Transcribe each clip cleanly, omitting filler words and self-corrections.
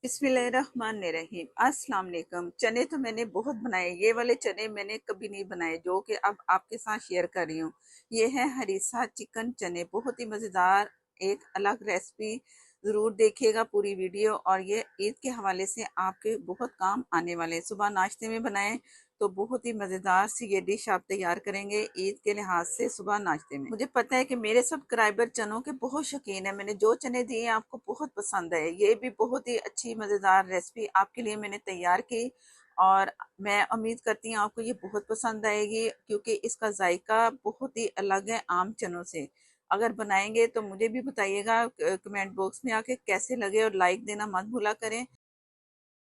बिस्मिल्लाहिर्रहमानिर्रहीम। अस्सलाम वालेकुम। चने तो मैंने बहुत बनाए, ये वाले चने मैंने कभी नहीं बनाए जो कि अब आपके साथ शेयर कर रही हूँ। ये है हरीसा चिकन चने, बहुत ही मज़ेदार, एक अलग रेसिपी। ज़रूर देखिएगा पूरी वीडियो, और ये ईद के हवाले से आपके बहुत काम आने वाले हैं। सुबह नाश्ते में बनाएं तो बहुत ही मज़ेदार सी ये डिश आप तैयार करेंगे ईद के लिहाज से सुबह नाश्ते में। मुझे पता है कि मेरे सब्सक्राइबर चनों के बहुत शौकीन है। मैंने जो चने दिए आपको बहुत पसंद है। ये भी बहुत ही अच्छी मज़ेदार रेसिपी आपके लिए मैंने तैयार की, और मैं उम्मीद करती हूँ आपको ये बहुत पसंद आएगी, क्योंकि इसका जायका बहुत ही अलग है आम चनों से। अगर बनाएंगे तो मुझे भी बताइएगा कमेंट बॉक्स में आके कैसे लगे, और लाइक देना मत भूला करें।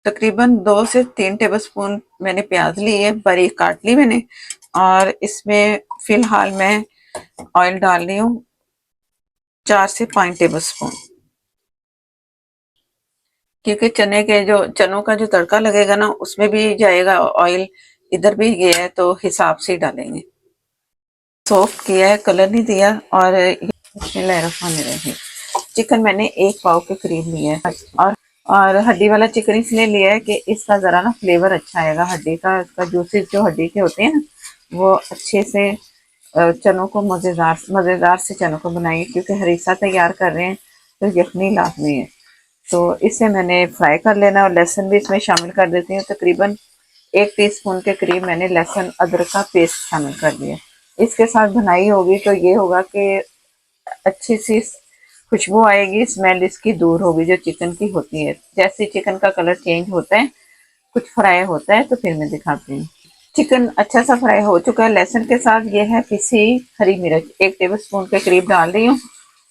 तकरीबन 2 से 3 टेबलस्पून मैंने प्याज ली है, बारीक काट ली मैंने। और इसमें फिलहाल मैं ऑयल डाल रही हूँ 4 से 5 टेबलस्पून, क्योंकि चनों का जो तड़का लगेगा ना उसमें भी जाएगा ऑयल, इधर भी गया है तो हिसाब से ही डालेंगे। सॉफ्ट किया है, कलर नहीं दिया। और बिस्मिल्लाहिर्रहमानिर्रहीम। चिकन मैंने 1 पाव के करीब लिया है, और हड्डी वाला चिकन इसलिए लिया है कि इसका ज़रा ना फ्लेवर अच्छा आएगा हड्डी का। इसका जूसेस जो हड्डी के होते हैं ना, वो अच्छे से चनों को मज़ेदार मज़ेदार से चनों को बनाएंगे, क्योंकि हरीसा तैयार कर रहे हैं तो यखनी लाजमी है। तो इसे मैंने फ्राई कर लेना, और लहसुन भी इसमें शामिल कर देती हूँ। तकरीबन 1 टीस्पून के करीब मैंने लहसुन अदरक का पेस्ट शामिल कर दिया। इसके साथ भुनाई होगी तो ये होगा कि अच्छी सी खुशबू आएगी, स्मेल इसकी दूर होगी जो चिकन की होती है। जैसे चिकन का कलर चेंज होता है, कुछ फ्राई होता है, तो फिर मैं दिखाती हूँ। चिकन अच्छा सा फ्राई हो चुका है लहसुन के साथ। ये है पिसी हरी मिर्च, 1 टेबलस्पून के करीब डाल रही हूँ।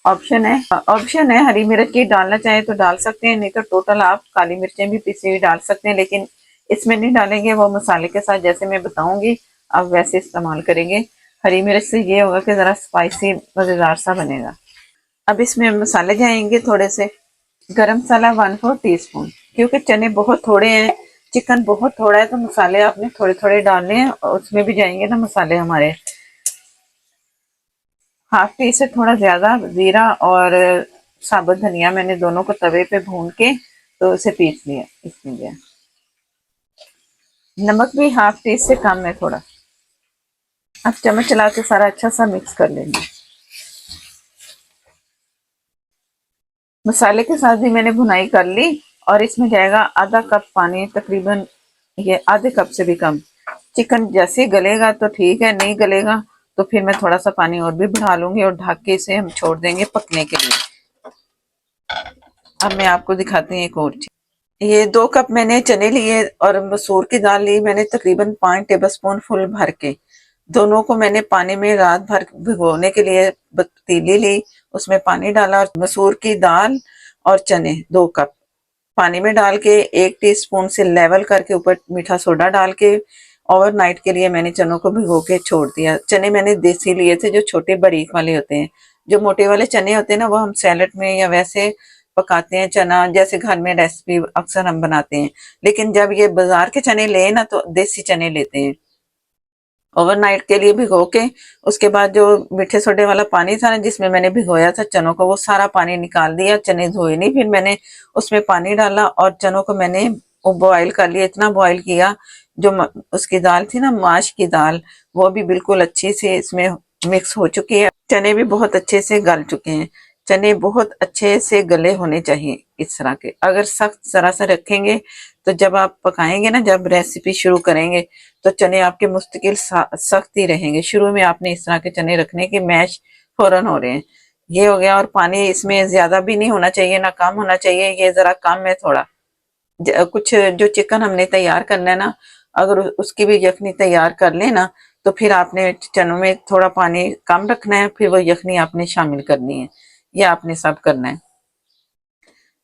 ऑप्शन है हरी मिर्च की, डालना चाहे तो डाल सकते हैं, नहीं तो टोटल आप काली मिर्चें भी पिसी हुई डाल सकते हैं, लेकिन इसमें नहीं डालेंगे, वो मसाले के साथ जैसे मैं बताऊंगी आप वैसे इस्तेमाल करेंगे। हरी मिर्च से ये होगा कि ज़रा स्पाइसी मज़ेदार सा बनेगा। अब इसमें मसाले जाएंगे थोड़े से। गरम मसाला 1/4 टीस्पून, क्योंकि चने बहुत थोड़े हैं, चिकन बहुत थोड़ा है, तो मसाले आपने थोड़े थोड़े डालने हैं, और उसमें भी जाएंगे ना मसाले हमारे। हाफ टी से थोड़ा ज्यादा जीरा और साबुत धनिया मैंने दोनों को तवे पे भून के तो उसे पीस लिया। इसमें दिया नमक भी हाफ टी से कम है थोड़ा। अब चम्मच चला के सारा अच्छा सा मिक्स कर लेंगे। मसाले के साथ भी मैंने भुनाई कर ली, और इसमें जाएगा आधा कप पानी, तकरीबन ये आधे कप से भी कम। चिकन जैसे गलेगा तो ठीक है, नहीं गलेगा तो फिर मैं थोड़ा सा पानी और भी बढ़ा लूंगी, और ढक के इसे हम छोड़ देंगे पकने के लिए। अब मैं आपको दिखाती हूँ एक और चीज। ये 2 कप मैंने चने लिए, और मसूर की दाल ली मैंने तकरीबन 5 टेबलस्पून फुल भर के। दोनों को मैंने पानी में रात भर भिगोने के लिए पतीली ली, उसमें पानी डाला, और मसूर की दाल और चने 2 कप पानी में डाल के 1 टीस्पून से लेवल करके ऊपर मीठा सोडा डाल के ओवरनाइट के लिए मैंने चनों को भिगो के छोड़ दिया। चने मैंने देसी लिए थे, जो छोटे बारीक वाले होते हैं। जो मोटे वाले चने होते हैं ना, वो हम सैलेड में या वैसे पकाते हैं, चना जैसे घर में रेसिपी अक्सर हम बनाते हैं। लेकिन जब ये बाजार के चने ले ना तो देसी चने लेते हैं। ओवरनाइट के लिए भिगो के उसके बाद जो मीठे सोडे वाला पानी था ना जिसमें मैंने भिगोया था चनों को, वो सारा पानी निकाल दिया। चने धोए नहीं, फिर मैंने उसमें पानी डाला और चनों को मैंने बॉयल कर लिया। इतना बॉयल किया जो उसकी दाल थी ना, माश की दाल, वो भी बिल्कुल अच्छी से इसमें मिक्स हो चुकी है। चने भी बहुत अच्छे से गल चुके हैं। चने बहुत अच्छे से गले होने चाहिए इस तरह के। अगर सख्त जरा सा रखेंगे तो जब आप पकाएंगे ना, जब रेसिपी शुरू करेंगे तो चने आपके मुस्तकिल सख्त ही रहेंगे। शुरू में आपने इस तरह के चने रखने के मैश फौरन हो रहे हैं। ये हो गया। और पानी इसमें ज्यादा भी नहीं होना चाहिए ना कम होना चाहिए, ये जरा कम है थोड़ा। कुछ जो चिकन हमने तैयार करना है ना, अगर उसकी भी यखनी तैयार कर लेना तो फिर आपने चनों में थोड़ा पानी कम रखना है, फिर वो यखनी आपने शामिल करनी है। ये आपने सब करना है।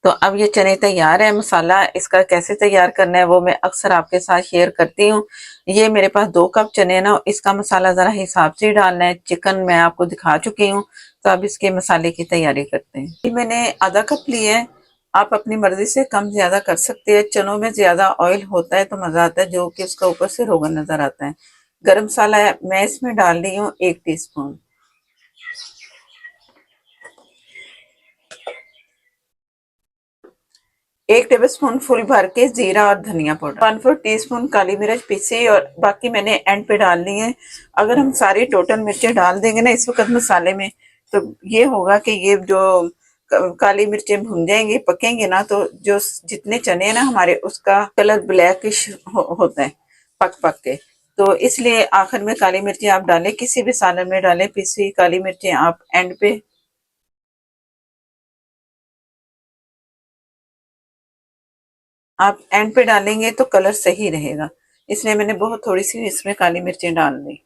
तो अब ये चने तैयार है। मसाला इसका कैसे तैयार करना है वो मैं अक्सर आपके साथ शेयर करती हूँ। ये मेरे पास 2 कप चने हैं ना, इसका मसाला जरा हिसाब से ही डालना है। चिकन मैं आपको दिखा चुकी हूँ, तो अब इसके मसाले की तैयारी करते हैं। ये मैंने आधा कप लिया है, आप अपनी मर्जी से कम ज्यादा कर सकते हैं। चनों में ज्यादा ऑयल होता है तो मजा आता है, जो कि उसका ऊपर से रोगन नजर आता है। गरम मसाला मैं इसमें डाल रही हूँ 1 टीस्पून। 1 टेबलस्पून फुल भर के जीरा और धनिया पाउडर, 1/4 टीस्पून काली मिर्च पीसी, और बाकी मैंने एंड पे डालनी है। अगर हम सारी टोटल मिर्चें डाल देंगे ना इस वक्त मसाले में, तो ये होगा कि ये जो काली मिर्चें भुन जाएंगी, पकेंगे ना, तो जो जितने चने हैं ना हमारे, उसका कलर ब्लैकिश होता है पक पक के। तो इसलिए आखिर में काली मिर्चें आप डालें, किसी भी सालन में डालें, पिसी काली मिर्चें आप एंड पे। आप एंड पे डालेंगे तो कलर सही रहेगा, इसलिए मैंने बहुत थोड़ी सी इसमें काली मिर्चें डाल दी।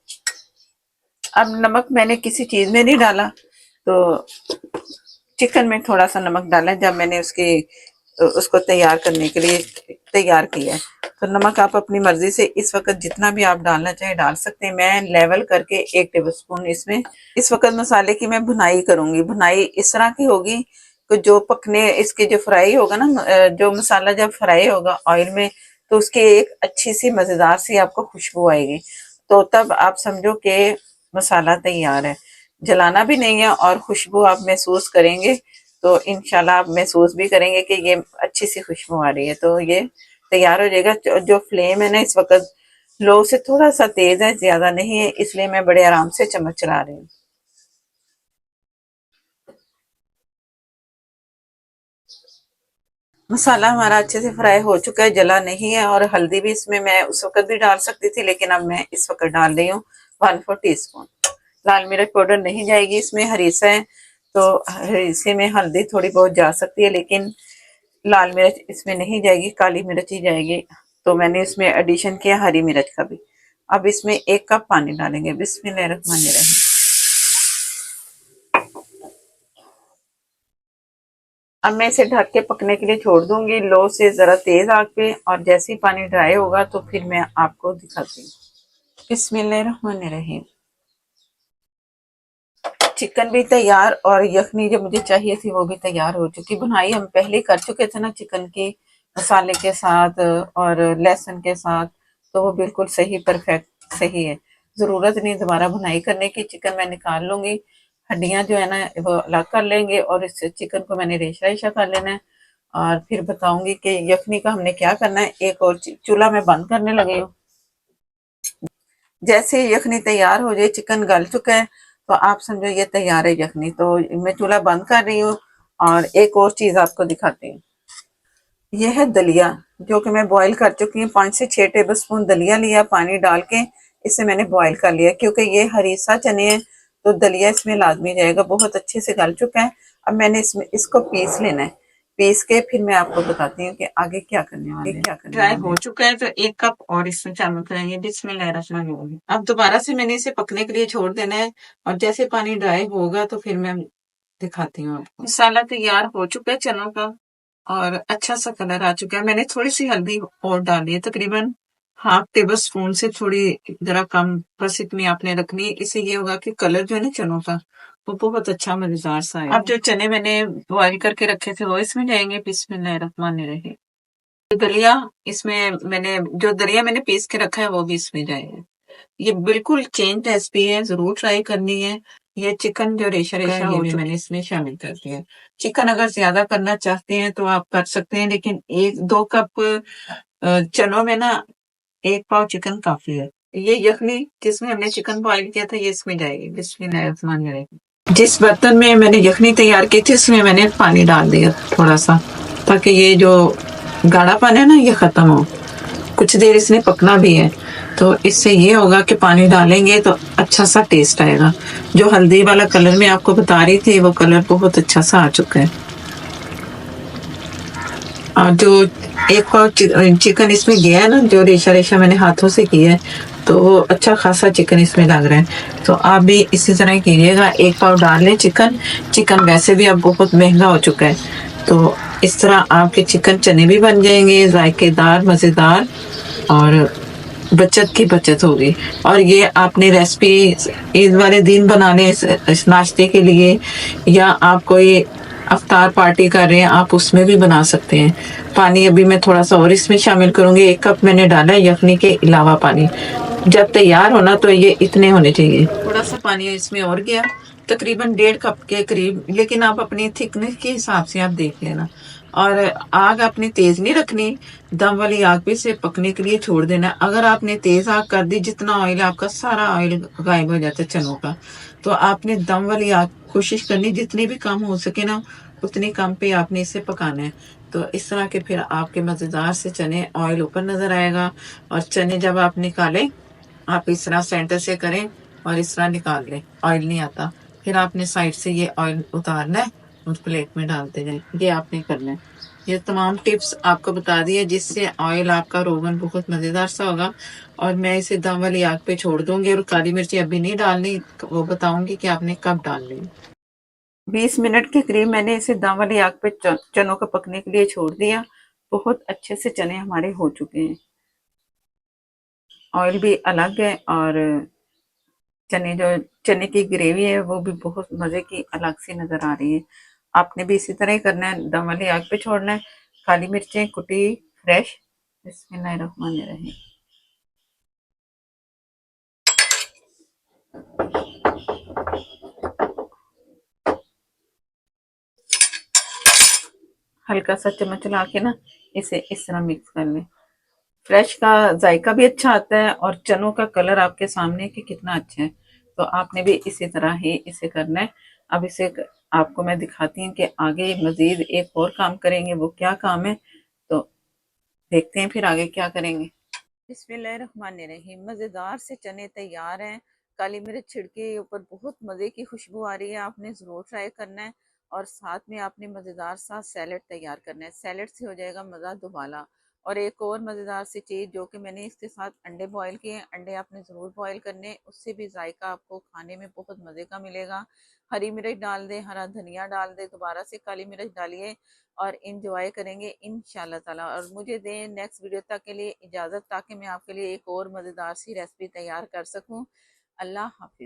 अब नमक मैंने किसी चीज में नहीं डाला, तो चिकन में थोड़ा सा नमक डाला जब मैंने उसको तैयार करने के लिए तैयार किया है। तो नमक आप अपनी मर्जी से इस वक्त जितना भी आप डालना चाहे डाल सकते हैं। मैं लेवल करके 1 टेबलस्पून इसमें इस वक्त मसाले की मैं भुनाई करूंगी। भुनाई इस तरह की होगी कि जो पकने इसके जो फ्राई होगा ना, जो मसाला जब फ्राई होगा ऑयल में, तो उसकी एक अच्छी सी मजेदार सी आपको खुशबू आएगी। तो तब आप समझो कि मसाला तैयार है, जलाना भी नहीं है, और खुशबू आप महसूस करेंगे। तो इंशाल्लाह आप महसूस भी करेंगे कि ये अच्छी सी खुशबू आ रही है। तो ये तैयार हो जाएगा। जो फ्लेम है ना इस वक्त लो से थोड़ा सा तेज है, ज्यादा नहीं है, इसलिए मैं बड़े आराम से चम्मच चला रही हूँ। मसाला हमारा अच्छे से फ्राई हो चुका है, जला नहीं है। और हल्दी भी इसमें मैं उस वक्त भी डाल सकती थी, लेकिन अब मैं इस वक्त डाल रही हूँ 1/4 टीस्पून। लाल मिर्च पाउडर नहीं जाएगी इसमें, हरीसा है तो हरीसे में हल्दी थोड़ी बहुत जा सकती है, लेकिन लाल मिर्च इसमें नहीं जाएगी, काली मिर्च ही जाएगी। तो मैंने इसमें एडिशन किया हरी मिर्च का भी। अब इसमें 1 कप पानी डालेंगे। बिस्मिल्लाहिर्रहमानिर्रहीम। अब मैं इसे ढक के पकने के लिए छोड़ दूंगी, लो से जरा तेज आग पे, और जैसे ही पानी ड्राई होगा तो फिर मैं आपको दिखाती हूँ। बिस्मिल्लाहिर्रहमानिर्रहीम। चिकन भी तैयार, और यखनी जो मुझे चाहिए थी वो भी तैयार हो चुकी। बुनाई हम पहले कर चुके थे ना चिकन की, मसाले के साथ और लहसुन के साथ, तो वो बिल्कुल सही परफेक्ट सही है। जरूरत नहीं दोबारा बुनाई करने की। चिकन मैं निकाल लूंगी, हड्डियां जो है ना वो अलग कर लेंगे, और इस चिकन को मैंने रेशा रेशा कर लेना है। और फिर बताऊंगी कि यखनी का हमने क्या करना है। एक और चूल्हा में बंद करने लगी हूँ। जैसे यखनी तैयार हो जाए, चिकन गल चुका है, तो आप समझो ये तैयार है यखनी। तो मैं चूल्हा बंद कर रही हूँ, और एक और चीज आपको दिखाती हूँ। ये है दलिया, जो कि मैं बॉईल कर चुकी हूँ। 5 से 6 टेबल स्पून दलिया लिया, पानी डाल के इसे मैंने बॉईल कर लिया, क्योंकि ये हरीसा चने हैं, तो दलिया इसमें लाजमी जाएगा। बहुत अच्छे से गल चुका है। अब मैंने इसमें इसको पीस लेना है। पीस के फिर मैं आपको बताती हूँ कि आगे क्या करने वाले हैं। ड्राई हो चुका है, तो 1 कप और इसमें शामिल करेंगे। बिस्मिल्लाहिर्रहमानिर्रहीम। अब दोबारा से मैंने इसे पकने के लिए छोड़ देना है, और जैसे पानी ड्राई होगा तो फिर मैं दिखाती हूँ आपको। मसाला तैयार हो चुका है चनों का, और अच्छा सा कलर आ चुका है। मैंने थोड़ी सी हल्दी और डाली है, तकरीबन हाफ टेबल स्पून से थोड़ी जरा कम, बस इतनी आपने रखनी है। इससे ये होगा कि कलर जो है ना चनों का वो बहुत अच्छा मजेदार सा है। अब जो चने मैंने बॉईल करके रखे थे वो इसमें जाएंगे। बिस्मिल्लाहिर्रहमानिर्रहीम। दलिया इसमें मैंने जो दलिया मैंने पीस के रखा है वो भी इसमें जाएगा। ये बिल्कुल चेंज रेसिपी है, जरूर ट्राई करनी है। ये चिकन जो रेशा रेशा हो मैंने इसमें शामिल कर दिया। चिकन अगर ज्यादा करना चाहते हैं तो आप कर सकते हैं, लेकिन 1-2 कप चनों में ना 1 पाव चिकन काफी है। ये यखनी जिसमें हमने चिकन बॉईल किया था ये इसमें जाएगी। बिस्मिल्लाहिर्रहमानिर्रहीम। जिस बर्तन में मैंने यखनी तैयार की थी उसमें मैंने पानी डाल दिया थोड़ा सा, ताकि ये जो गाढ़ापन है ना ये खत्म हो। कुछ देर इसने पकना भी है, तो इससे ये होगा कि पानी डालेंगे तो अच्छा सा टेस्ट आएगा। जो हल्दी वाला कलर मैं आपको बता रही थी वो कलर बहुत अच्छा सा आ चुका है। और जो 1 पाव चिकन इसमें गया है ना, जो रेशा रेशा मैंने हाथों से किया है, तो अच्छा खासा चिकन इसमें लग रहा है। तो आप भी इसी तरह कीजिएगा, 1 पाव डाल लें चिकन। चिकन वैसे भी अब बहुत महंगा हो चुका है, तो इस तरह आपके चिकन चने भी बन जाएंगे, जायकेदार, मज़ेदार, और बचत की बचत होगी। और ये आपने रेसिपी ईद वाले दिन बनाने इस नाश्ते के लिए, या आप कोई अफ्तार पार्टी कर रहे हैं आप उसमें भी बना सकते हैं। पानी अभी मैं थोड़ा सा और इसमें शामिल करूंगी। 1 कप मैंने डाला है यखनी के अलावा पानी। जब तैयार होना तो ये इतने होने चाहिए। थोड़ा सा पानी इसमें और गया, तकरीबन 1.5 कप के करीब, लेकिन आप अपनी थिकनेस के हिसाब से आप देख लेना। और आग अपनी तेज नहीं रखनी, दम वाली आग पे इसे पकने के लिए छोड़ देना। अगर आपने तेज आग कर दी, जितना ऑयल आपका सारा ऑयल गायब हो जाता है चनों का। तो आपने दम वाली आग कोशिश करनी जितनी भी कम हो सके ना, उतनी कम पे आपने इसे पकाना है। तो इस तरह के फिर आपके मजेदार से चने, ऑयल ऊपर नजर आएगा। और चने जब आप निकालें, आप इस तरह सेंटर से करें और इस तरह निकाल लें, ऑयल नहीं आता। फिर आपने साइड से ये ऑयल उतारना है और प्लेट में डालते जाए, ये आपने करना है। ये तमाम टिप्स आपको बता दी है, जिससे ऑयल आपका रोगन बहुत मजेदार सा होगा। और मैं इसे दम वाली आग पे छोड़ दूंगी, और काली मिर्ची अभी नहीं डालनी, वो बताऊंगी कि आपने कब डालनी है। 20 मिनट के करीब मैंने इसे दम वाली आग पे चनों को पकने के लिए छोड़ दिया। बहुत अच्छे से चने हमारे हो चुके हैं, ऑयल भी अलग है, और चने की ग्रेवी है वो भी बहुत मजे की अलग सी नजर आ रही है। आपने भी इसी तरह ही करना है, दम वाली आग पे छोड़ना है। काली मिर्चें कुटी फ्रेश। बिस्मिल्लाहिर्रहमानिर्रहीम। हल्का सा चम्मच चला के ना इसे इस तरह मिक्स कर लें। फ्रेश का जायका भी अच्छा आता है, और चनों का कलर आपके सामने कि कितना अच्छा है। तो आपने भी इसी तरह ही इसे करना है। अब इसे आपको मैं दिखाती हूँ कि आगे मजीद एक और काम करेंगे, वो क्या काम है। तो देखते हैं फिर आगे क्या करेंगे। बिस्मिल्लाहिर्रहमानिर्रहीम। मज़ेदार से चने तैयार हैं। काली मिर्च छिड़के ऊपर बहुत मज़े की खुशबू आ रही है, आपने ज़रूर ट्राई करना है। और साथ में आपने मज़ेदार सा सैलेड तैयार करना है, सैलेड से हो जाएगा मज़ा दुबाला। और एक और मज़ेदार सी चीज़ जो कि मैंने इसके साथ अंडे बॉयल किए हैं, अंडे आपने ज़रूर बॉयल करने हैं, उससे भी जायका आपको खाने में बहुत मज़े का मिलेगा। हरी मिर्च डाल दें, हरा धनिया डाल दें, दोबारा से काली मिर्च डालिए और इंजॉय करेंगे इंशाल्लाह ताला। और मुझे दें नेक्स्ट वीडियो तक के लिए इजाज़त, ताकि मैं आपके लिए एक और मज़ेदार सी रेसिपी तैयार कर सकूं। अल्लाह हाफिज़।